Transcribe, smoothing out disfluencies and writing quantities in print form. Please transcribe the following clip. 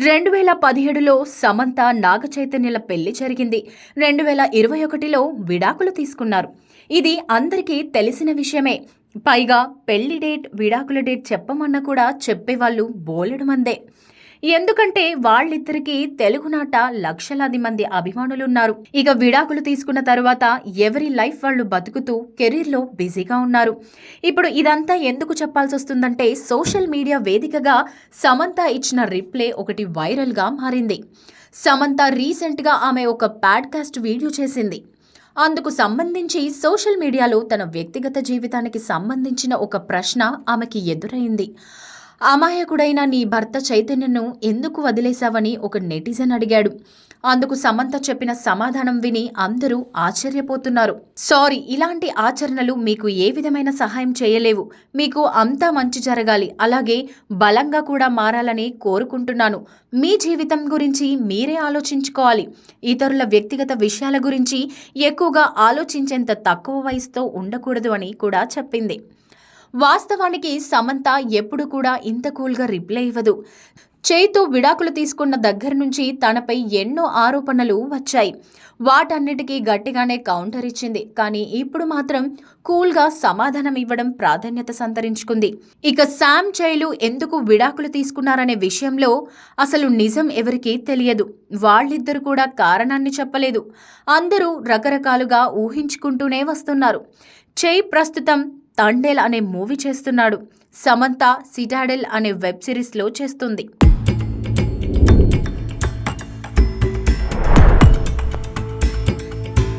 2017లో సమంత నాగచైతన్యల పెళ్లి జరిగింది. 2021లో విడాకులు తీసుకున్నారు. ఇది అందరికీ తెలిసిన విషయమే. పైగా పెళ్లి డేట్, విడాకుల డేట్ చెప్పమన్నా కూడా చెప్పేవాళ్ళు బోలెడు మందే. ఎందుకంటే వాళ్ళిద్దరికీ తెలుగునాట లక్షలాది మంది అభిమానులున్నారు. ఇక విడాకులు తీసుకున్న తరువాత ఎవరి లైఫ్ వాళ్ళు బతుకుతూ కెరీర్లో బిజీగా ఉన్నారు. ఇప్పుడు ఇదంతా ఎందుకు చెప్పాల్సి వస్తుందంటే సోషల్ మీడియా వేదికగా సమంత ఇచ్చిన రిప్లై ఒకటి వైరల్గా మారింది. సమంత రీసెంట్గా ఆమె ఒక పాడ్కాస్ట్ వీడియో చేసింది. అందుకు సంబంధించి సోషల్ మీడియాలో తన వ్యక్తిగత జీవితానికి సంబంధించిన ఒక ప్రశ్న ఆమెకి ఎదురైంది. అమాయకుడైన నీ భర్త చైతన్యను ఎందుకు వదిలేశావని ఒక నెటిజన్ అడిగాడు. అందుకు సమంత చెప్పిన సమాధానం విని అందరూ ఆశ్చర్యపోతున్నారు. సారీ, ఇలాంటి ఆచరణలు మీకు ఏ విధమైన సహాయం చేయలేవు. మీకు అంతా మంచి జరగాలి, అలాగే బలంగా కూడా మారాలని కోరుకుంటున్నాను. మీ జీవితం గురించి మీరే ఆలోచించుకోవాలి. ఇతరుల వ్యక్తిగత విషయాల గురించి ఎక్కువగా ఆలోచించేంత తక్కువ వయసుతో ఉండకూడదు అని కూడా చెప్పింది. వాస్తవానికి సమంత ఎప్పుడు కూడా ఇంత కూల్గా రిప్లై ఇవ్వదు. చేయితో విడాకులు తీసుకున్న దగ్గర నుంచి తనపై ఎన్నో ఆరోపణలు వచ్చాయి. వాటన్నిటికీ గట్టిగానే కౌంటర్ ఇచ్చింది. కానీ ఇప్పుడు మాత్రం కూల్గా సమాధానం ఇవ్వడం ప్రాధాన్యత సంతరించుకుంది. ఇక శామ్ చైలు ఎందుకు విడాకులు తీసుకున్నారనే విషయంలో అసలు నిజం ఎవరికీ తెలియదు. వాళ్ళిద్దరు కూడా కారణాన్ని చెప్పలేదు. అందరూ రకరకాలుగా ఊహించుకుంటూనే వస్తున్నారు. చై ప్రస్తుతం తండేల్ అనే మూవీ చేస్తున్నాడు. సమంత సిటాడెల్ అనే వెబ్ సిరీస్లో చేస్తుంది.